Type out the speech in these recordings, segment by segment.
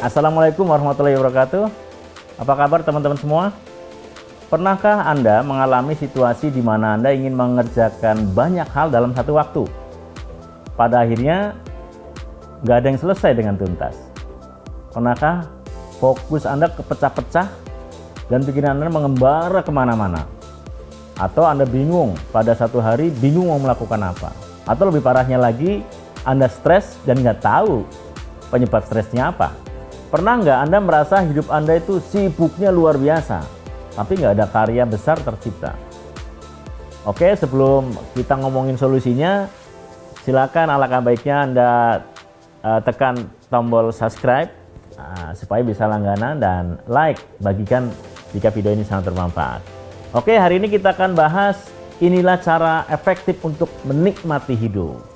Assalamualaikum warahmatullahi wabarakatuh. Apa kabar teman-teman semua? Pernahkah Anda mengalami situasi di mana Anda ingin mengerjakan banyak hal dalam satu waktu? Pada akhirnya, nggak ada yang selesai dengan tuntas. Pernahkah fokus Anda kepecah-pecah dan pikiran Anda mengembara kemana-mana? Atau Anda bingung, pada satu hari bingung mau melakukan apa? Atau lebih parahnya lagi, Anda stres dan nggak tahu penyebab stresnya apa? Pernah nggak Anda merasa hidup Anda itu sibuknya luar biasa, tapi nggak ada karya besar tercipta? Oke, sebelum kita ngomongin solusinya, silakan alangkah baiknya Anda tekan tombol subscribe supaya bisa langganan, dan like, bagikan jika video ini sangat bermanfaat. Oke, hari ini kita akan bahas inilah cara efektif untuk menikmati hidup.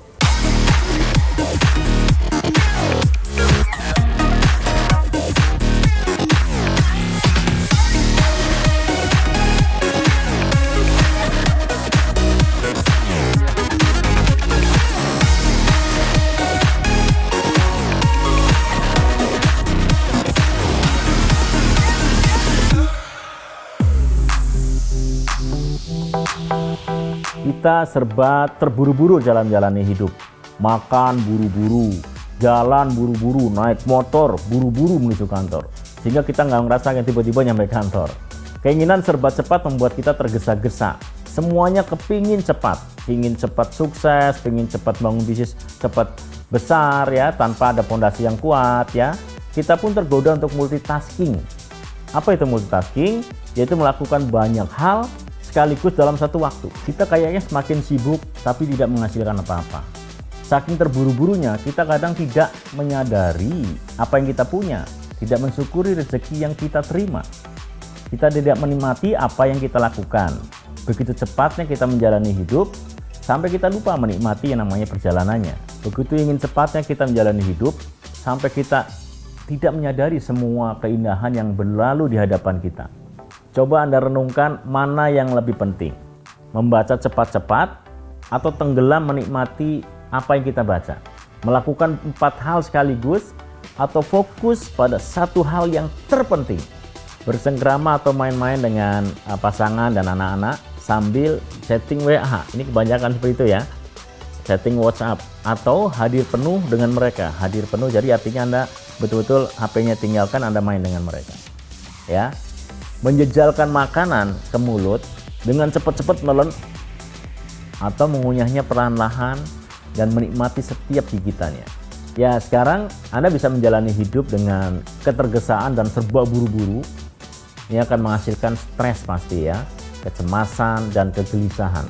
Kita serba terburu-buru jalan-jalani hidup. Makan buru-buru, jalan buru-buru, naik motor buru-buru menuju kantor. Sehingga kita nggak ngerasakan tiba-tiba nyampe kantor. Keinginan serba cepat membuat kita tergesa-gesa. Semuanya kepingin cepat. Ingin cepat sukses, ingin cepat bangun bisnis cepat besar ya, tanpa ada fondasi yang kuat ya. Kita pun tergoda untuk multitasking. Apa itu multitasking? Yaitu melakukan banyak hal sekaligus dalam satu waktu. Kita kayaknya semakin sibuk tapi tidak menghasilkan apa-apa. Saking terburu-burunya, kita kadang tidak menyadari apa yang kita punya, tidak mensyukuri rezeki yang kita terima. Kita tidak menikmati apa yang kita lakukan. Begitu cepatnya kita menjalani hidup sampai kita lupa menikmati yang namanya perjalanannya. Begitu ingin cepatnya kita menjalani hidup sampai kita tidak menyadari semua keindahan yang berlalu di hadapan kita. Coba Anda renungkan mana yang lebih penting, membaca cepat-cepat atau tenggelam menikmati apa yang kita baca, melakukan 4 hal sekaligus atau fokus pada satu hal yang terpenting, bersengkrama atau main-main dengan pasangan dan anak-anak sambil chatting WA. Ini kebanyakan seperti itu ya, chatting WhatsApp, atau hadir penuh dengan mereka. Hadir penuh jadi artinya Anda betul-betul HP-nya tinggalkan, Anda main dengan mereka ya. Menjejalkan makanan ke mulut dengan cepat-cepat menelan atau mengunyahnya perlahan-lahan dan menikmati setiap gigitannya. Ya, sekarang Anda bisa menjalani hidup dengan ketergesaan dan serba buru-buru. Ini akan menghasilkan stres pasti ya, kecemasan dan kegelisahan.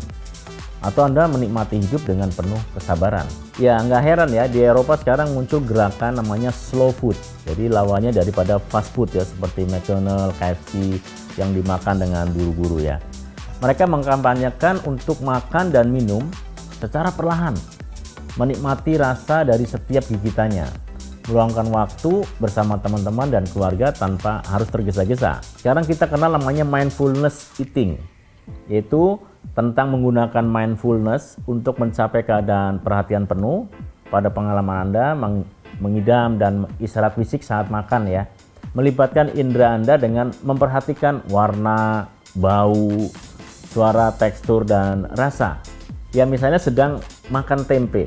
Atau Anda menikmati hidup dengan penuh kesabaran. Ya, nggak heran ya, di Eropa sekarang muncul gerakan namanya slow food. Jadi lawannya daripada fast food ya, seperti McDonald's, KFC yang dimakan dengan buru-buru ya. Mereka mengkampanyekan untuk makan dan minum secara perlahan, menikmati rasa dari setiap gigitannya, meluangkan waktu bersama teman-teman dan keluarga tanpa harus tergesa-gesa. Sekarang kita kenal namanya mindfulness eating, yaitu tentang menggunakan mindfulness untuk mencapai keadaan perhatian penuh pada pengalaman Anda, mengidam dan istirahat fisik saat makan ya. Melibatkan indera Anda dengan memperhatikan warna, bau, suara, tekstur, dan rasa. Ya, misalnya sedang makan tempe.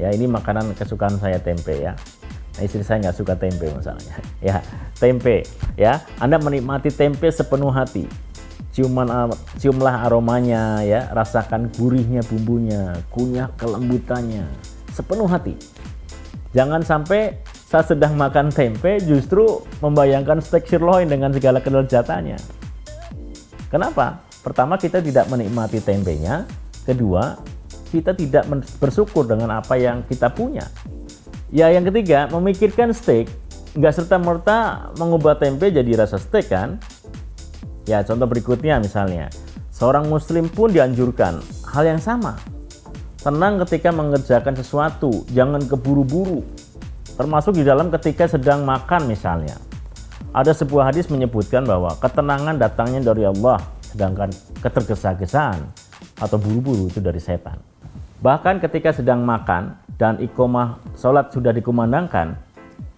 Ya, ini makanan kesukaan saya, tempe ya. Nah, istri saya nggak suka tempe misalnya. Ya, tempe ya. Anda menikmati tempe sepenuh hati. Ciumlah aromanya ya, rasakan gurihnya bumbunya, kunyah kelembutannya sepenuh hati. Jangan sampai saat sedang makan tempe justru membayangkan steak sirloin dengan segala kelezatannya. Kenapa? Pertama, kita tidak menikmati tempenya. Kedua, kita tidak bersyukur dengan apa yang kita punya. Ya, yang ketiga, memikirkan steak nggak serta-merta mengubah tempe jadi rasa steak kan? Ya, contoh berikutnya misalnya, seorang muslim pun dianjurkan hal yang sama. Tenang ketika mengerjakan sesuatu, jangan keburu-buru. Termasuk di dalam ketika sedang makan misalnya. Ada sebuah hadis menyebutkan bahwa ketenangan datangnya dari Allah, sedangkan ketergesa-gesaan atau buru-buru itu dari setan. Bahkan ketika sedang makan dan iqomah sholat sudah dikumandangkan,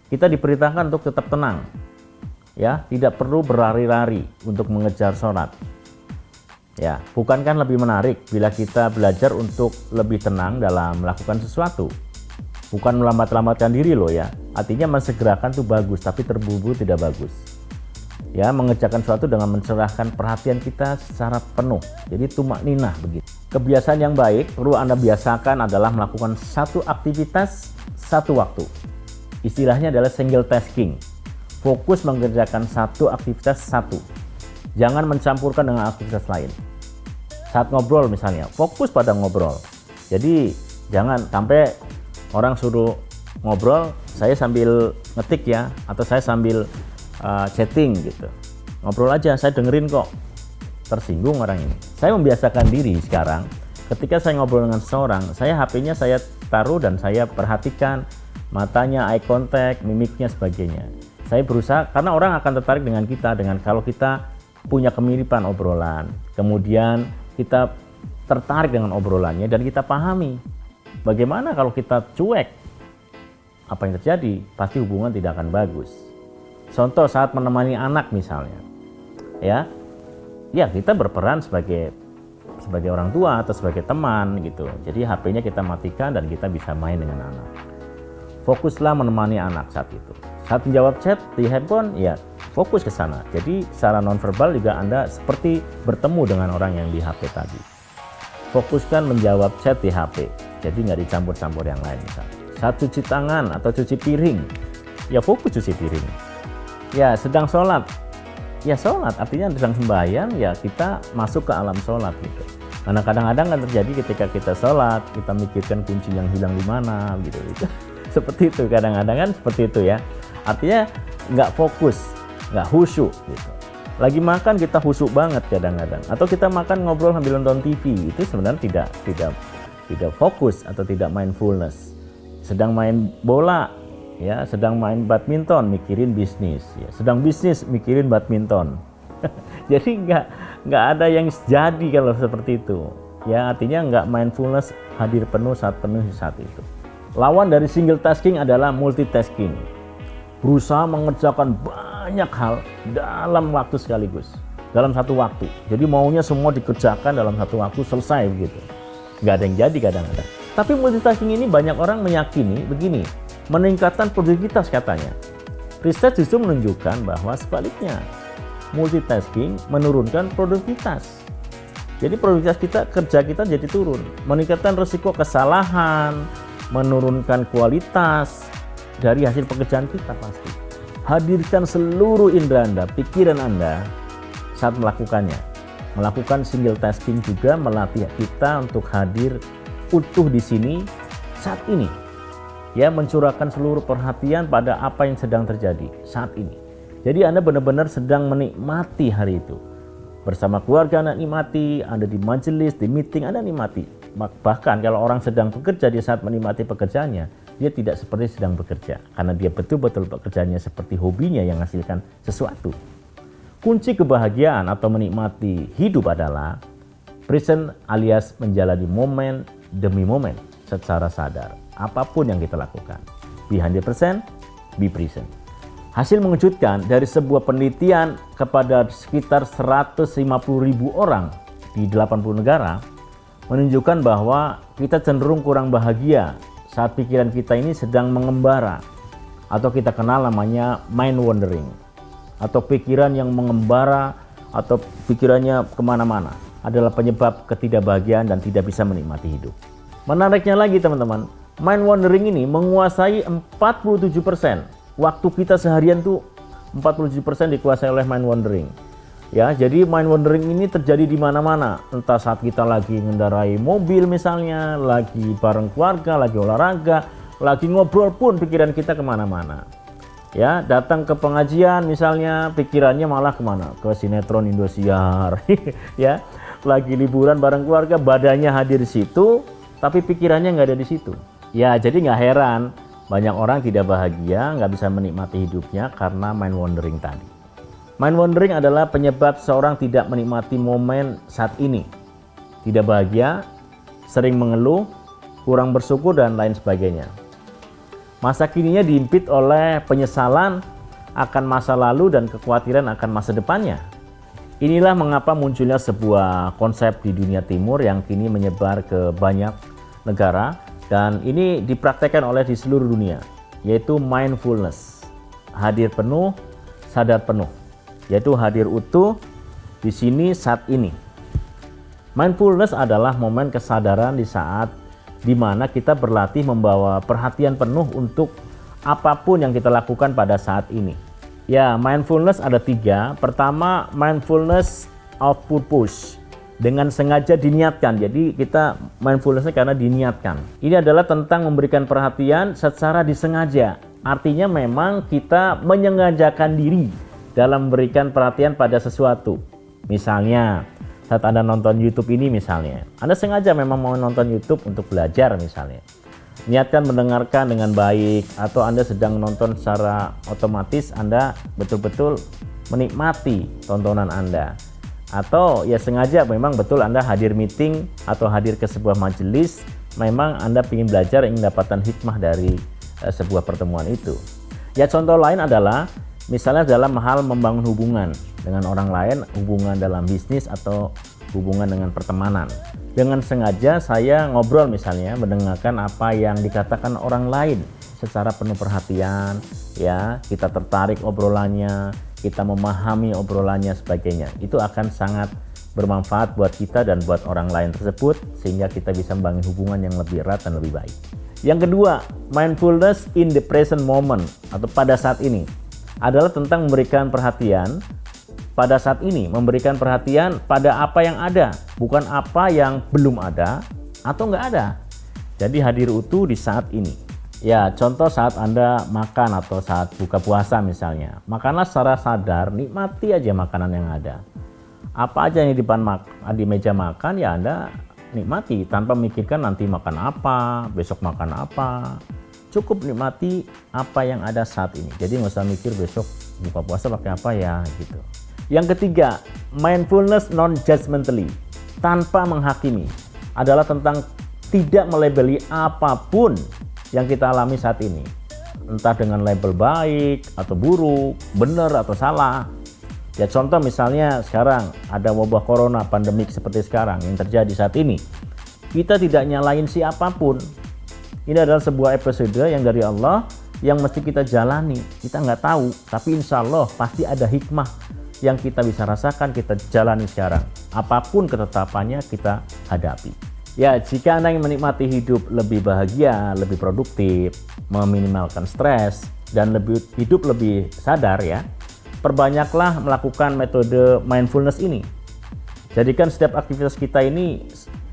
Kita diperintahkan untuk tetap tenang. Ya, tidak perlu berlari-lari untuk mengejar sholat. Ya, bukankah lebih menarik bila kita belajar untuk lebih tenang dalam melakukan sesuatu? Bukan melambat-lambatkan diri loh ya. Artinya mensegerakan itu bagus, tapi terburu-buru tidak bagus. Ya, mengerjakan sesuatu dengan mencerahkan perhatian kita secara penuh. Jadi tumakninah begitu. Kebiasaan yang baik perlu Anda biasakan adalah melakukan satu aktivitas satu waktu. Istilahnya adalah single tasking. Fokus mengerjakan satu aktivitas satu. Jangan mencampurkan dengan aktivitas lain. Saat ngobrol misalnya, fokus pada ngobrol. Jadi jangan sampai orang suruh ngobrol, saya sambil ngetik ya, atau saya sambil chatting gitu. Ngobrol aja, saya dengerin kok. Tersinggung orang ini. Saya membiasakan diri sekarang, ketika saya ngobrol dengan seseorang, saya HP-nya saya taruh dan saya perhatikan matanya, eye contact, mimiknya, sebagainya. Saya berusaha, karena orang akan tertarik dengan kita, dengan kalau kita punya kemiripan obrolan, kemudian kita tertarik dengan obrolannya dan kita pahami. Bagaimana kalau kita cuek? Apa yang terjadi? Pasti hubungan tidak akan bagus. Contoh saat menemani anak misalnya, ya kita berperan sebagai orang tua atau sebagai teman gitu. Jadi HP-nya kita matikan dan kita bisa main dengan anak. Fokuslah menemani anak saat itu. Saat menjawab chat di handphone, ya fokus ke sana. Jadi secara nonverbal juga Anda seperti bertemu dengan orang yang di HP tadi. Fokuskan menjawab chat di HP. Jadi nggak dicampur-campur yang lain misalnya. Saat cuci tangan atau cuci piring, ya fokus cuci piring. Ya sedang sholat, ya sholat. Artinya sedang sembahyang, ya kita masuk ke alam sholat gitu. Karena kadang-kadang kan terjadi ketika kita sholat, kita mikirkan kunci yang hilang di mana gitu. Seperti itu kadang-kadang kan seperti itu ya. Artinya nggak fokus, nggak khusyuk gitu. Lagi makan kita khusyuk banget kadang-kadang. Atau kita makan ngobrol sambil nonton TV, itu sebenarnya tidak fokus atau tidak mindfulness. Sedang main bola, ya, sedang main badminton mikirin bisnis, ya. Sedang bisnis mikirin badminton. Jadi nggak ada yang jadi kalau seperti itu. Ya artinya nggak mindfulness, hadir penuh saat itu. Lawan dari single tasking adalah multitasking. Berusaha mengerjakan banyak hal dalam waktu sekaligus, dalam satu waktu. Jadi maunya semua dikerjakan dalam satu waktu, selesai begitu. Nggak ada yang jadi kadang-kadang. Tapi multitasking ini banyak orang meyakini begini, meningkatkan produktivitas katanya. Riset justru menunjukkan bahwa sebaliknya, multitasking menurunkan produktivitas. Jadi produktivitas kita, kerja kita jadi turun, meningkatkan risiko kesalahan, menurunkan kualitas dari hasil pekerjaan kita pasti. Hadirkan seluruh indera Anda, pikiran Anda saat melakukannya. Melakukan single tasking juga melatih kita untuk hadir utuh di sini saat ini. Ya, mencurahkan seluruh perhatian pada apa yang sedang terjadi saat ini. Jadi Anda benar-benar sedang menikmati hari itu. Bersama keluarga Anda nikmati, Anda di majelis, di meeting Anda nikmati. Bahkan kalau orang sedang bekerja, di saat menikmati pekerjaannya, dia tidak seperti sedang bekerja. Karena dia betul-betul pekerjaannya seperti hobinya yang menghasilkan sesuatu. Kunci kebahagiaan atau menikmati hidup adalah present alias menjalani momen demi momen secara sadar. Apapun yang kita lakukan. Be 100%, be present. Hasil mengejutkan dari sebuah penelitian kepada sekitar 150.000 orang di 80 negara menunjukkan bahwa kita cenderung kurang bahagia saat pikiran kita ini sedang mengembara, atau kita kenal namanya mind wandering, atau pikiran yang mengembara atau pikirannya kemana-mana adalah penyebab ketidakbahagiaan dan tidak bisa menikmati hidup. Menariknya lagi teman-teman, mind wandering ini menguasai 47%. Waktu kita seharian tuh 47% dikuasai oleh mind wandering. Ya, jadi mind wandering ini terjadi di mana-mana. Entah saat kita lagi mengendarai mobil misalnya, lagi bareng keluarga, lagi olahraga, lagi ngobrol pun pikiran kita kemana-mana. Ya, datang ke pengajian misalnya, pikirannya malah kemana? Ke sinetron Indosiar. Ya, lagi liburan bareng keluarga, badannya hadir di situ, tapi pikirannya nggak ada di situ. Ya, jadi nggak heran banyak orang tidak bahagia, nggak bisa menikmati hidupnya karena mind wandering tadi. Mind wandering adalah penyebab seorang tidak menikmati momen saat ini. Tidak bahagia, sering mengeluh, kurang bersyukur, dan lain sebagainya. Masa kininya diimpit oleh penyesalan akan masa lalu dan kekhawatiran akan masa depannya. Inilah mengapa munculnya sebuah konsep di dunia timur yang kini menyebar ke banyak negara dan ini dipraktekkan oleh di seluruh dunia, yaitu mindfulness. Hadir penuh, sadar penuh, yaitu hadir utuh di sini saat ini. Mindfulness adalah momen kesadaran di saat di mana kita berlatih membawa perhatian penuh untuk apapun yang kita lakukan pada saat ini. Ya, mindfulness ada 3. Pertama, mindfulness of purpose, dengan sengaja diniatkan. Jadi kita mindfulnessnya karena diniatkan. Ini adalah tentang memberikan perhatian secara disengaja. Artinya memang kita menyengajakan diri dalam memberikan perhatian pada sesuatu. Misalnya, saat Anda nonton YouTube ini misalnya, Anda sengaja memang mau nonton YouTube untuk belajar misalnya. Niatkan mendengarkan dengan baik, atau Anda sedang nonton secara otomatis, Anda betul-betul menikmati tontonan Anda. Atau ya sengaja memang betul Anda hadir meeting atau hadir ke sebuah majelis, memang Anda ingin belajar, ingin mendapatkan hikmah dari sebuah pertemuan itu. Ya contoh lain adalah misalnya dalam hal membangun hubungan dengan orang lain, hubungan dalam bisnis atau hubungan dengan pertemanan. Dengan sengaja saya ngobrol misalnya, mendengarkan apa yang dikatakan orang lain secara penuh perhatian, ya, kita tertarik obrolannya, kita memahami obrolannya sebagainya. Itu akan sangat bermanfaat buat kita dan buat orang lain tersebut, sehingga kita bisa membangun hubungan yang lebih erat dan lebih baik. Yang kedua, mindfulness in the present moment atau pada saat ini adalah tentang memberikan perhatian pada saat ini, memberikan perhatian pada apa yang ada, bukan apa yang belum ada atau nggak ada. Jadi hadir utuh di saat ini. Ya, contoh saat Anda makan atau saat buka puasa misalnya, makanlah secara sadar, nikmati aja makanan yang ada. Apa aja yang di meja makan, ya Anda nikmati tanpa memikirkan nanti makan apa, besok makan apa. Cukup nikmati apa yang ada saat ini. Jadi nggak usah mikir besok buka puasa pakai apa ya gitu. Yang ketiga, mindfulness non-judgmentally, tanpa menghakimi, adalah tentang tidak melabeli apapun yang kita alami saat ini. Entah dengan label baik atau buruk, benar atau salah. Ya contoh misalnya sekarang ada wabah corona, pandemik seperti sekarang yang terjadi saat ini. Kita tidak nyalain siapapun. Ini adalah sebuah episode yang dari Allah yang mesti kita jalani. Kita nggak tahu, tapi insya Allah pasti ada hikmah yang kita bisa rasakan, kita jalani sekarang. Apapun ketetapannya kita hadapi. Ya, jika Anda ingin menikmati hidup lebih bahagia, lebih produktif, meminimalkan stres, dan hidup lebih sadar ya, perbanyaklah melakukan metode mindfulness ini. Jadikan setiap aktivitas kita ini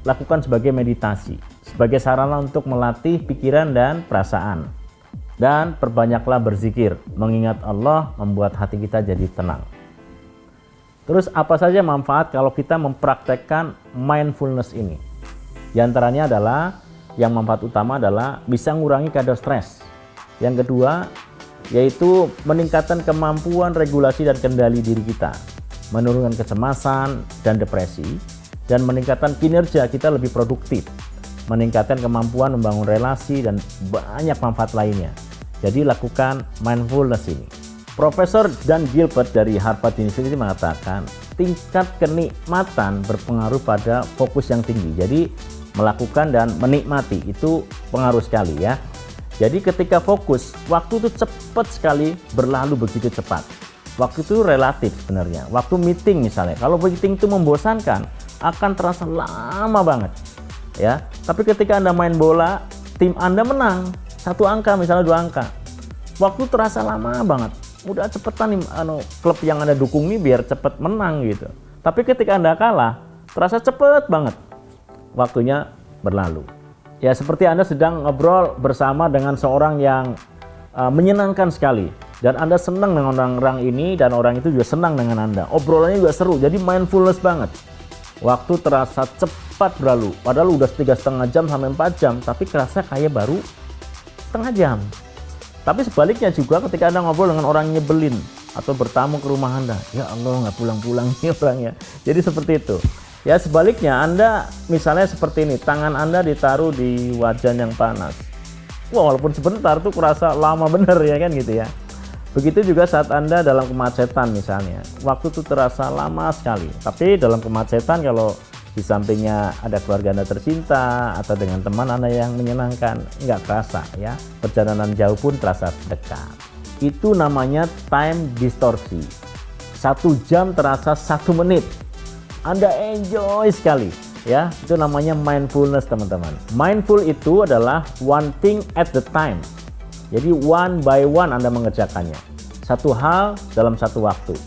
lakukan sebagai meditasi, sebagai sarana untuk melatih pikiran dan perasaan. Dan perbanyaklah berzikir, mengingat Allah membuat hati kita jadi tenang. Terus apa saja manfaat kalau kita mempraktekkan mindfulness ini? Di antaranya adalah, yang manfaat utama adalah bisa mengurangi kadar stres. Yang kedua, yaitu meningkatkan kemampuan regulasi dan kendali diri kita, menurunkan kecemasan dan depresi, dan meningkatkan kinerja kita lebih produktif, meningkatkan kemampuan membangun relasi dan banyak manfaat lainnya. Jadi lakukan mindfulness ini. Profesor Dan Gilbert dari Harvard University mengatakan tingkat kenikmatan berpengaruh pada fokus yang tinggi. Jadi melakukan dan menikmati itu pengaruh sekali ya. Jadi ketika fokus, waktu itu cepat sekali berlalu begitu cepat. Waktu itu relatif sebenarnya. Waktu meeting misalnya, kalau meeting itu membosankan, akan terasa lama banget ya. Tapi ketika Anda main bola, tim Anda menang 1 angka misalnya 2 angka, waktu terasa lama banget. Udah cepetan nih klub yang Anda dukung nih biar cepet menang gitu. Tapi ketika Anda kalah, terasa cepet banget waktunya berlalu. Ya seperti Anda sedang ngobrol bersama dengan seorang yang menyenangkan sekali, dan Anda senang dengan orang ini dan orang itu juga senang dengan Anda. Obrolannya juga seru, jadi mindfulness banget. Waktu terasa cepat berlalu, padahal udah 3,5 jam sampai 4 jam, tapi kerasa kayak baru setengah jam. Tapi sebaliknya juga ketika Anda ngobrol dengan orang nyebelin atau bertamu ke rumah Anda, ya Allah nggak pulang-pulang nih orangnya. Jadi seperti itu. Ya sebaliknya Anda misalnya seperti ini, tangan Anda ditaruh di wajan yang panas. Wah, walaupun sebentar tuh kurasa lama bener ya kan gitu ya. Begitu juga saat Anda dalam kemacetan misalnya, waktu itu terasa lama sekali. Tapi dalam kemacetan kalau di sampingnya ada keluarga Anda tercinta atau dengan teman Anda yang menyenangkan, nggak terasa ya. Perjalanan jauh pun terasa dekat. Itu namanya time distorsi. 1 jam terasa 1 menit. Anda enjoy sekali ya. Itu namanya mindfulness teman-teman. Mindful itu adalah one thing at the time. Jadi one by one Anda mengerjakannya. Satu hal dalam satu waktu.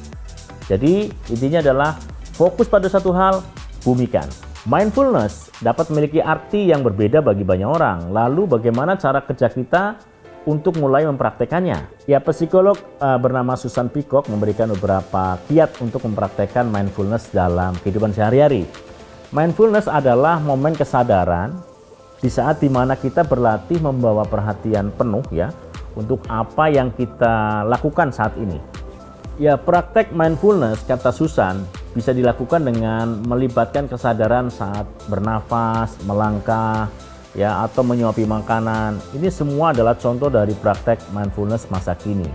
Jadi intinya adalah fokus pada satu hal, bumikan. Mindfulness dapat memiliki arti yang berbeda bagi banyak orang. Lalu bagaimana cara kerja kita untuk mulai mempraktekannya? Ya, psikolog bernama Susan Peacock memberikan beberapa kiat untuk mempraktekkan mindfulness dalam kehidupan sehari-hari. Mindfulness adalah momen kesadaran di saat dimana kita berlatih membawa perhatian penuh ya untuk apa yang kita lakukan saat ini. Ya, praktek mindfulness kata Susan bisa dilakukan dengan melibatkan kesadaran saat bernafas, melangkah ya atau menyuapi makanan. Ini semua adalah contoh dari praktek mindfulness masa kini.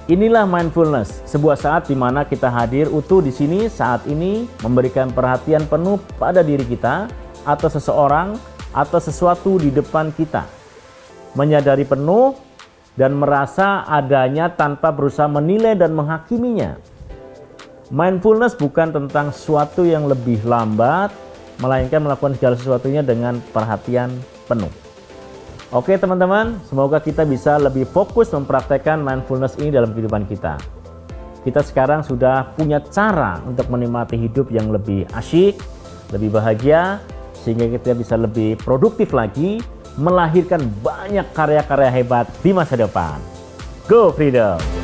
Inilah mindfulness, sebuah saat di mana kita hadir utuh di sini saat ini, memberikan perhatian penuh pada diri kita atau seseorang atau sesuatu di depan kita, menyadari penuh dan merasa adanya tanpa berusaha menilai dan menghakiminya. Mindfulness bukan tentang sesuatu yang lebih lambat, melainkan melakukan segala sesuatunya dengan perhatian penuh. Oke teman-teman, semoga kita bisa lebih fokus mempraktekkan mindfulness ini dalam kehidupan kita. Kita sekarang sudah punya cara untuk menikmati hidup yang lebih asyik, lebih bahagia, sehingga kita bisa lebih produktif lagi, melahirkan banyak karya-karya hebat di masa depan. Go Freedom!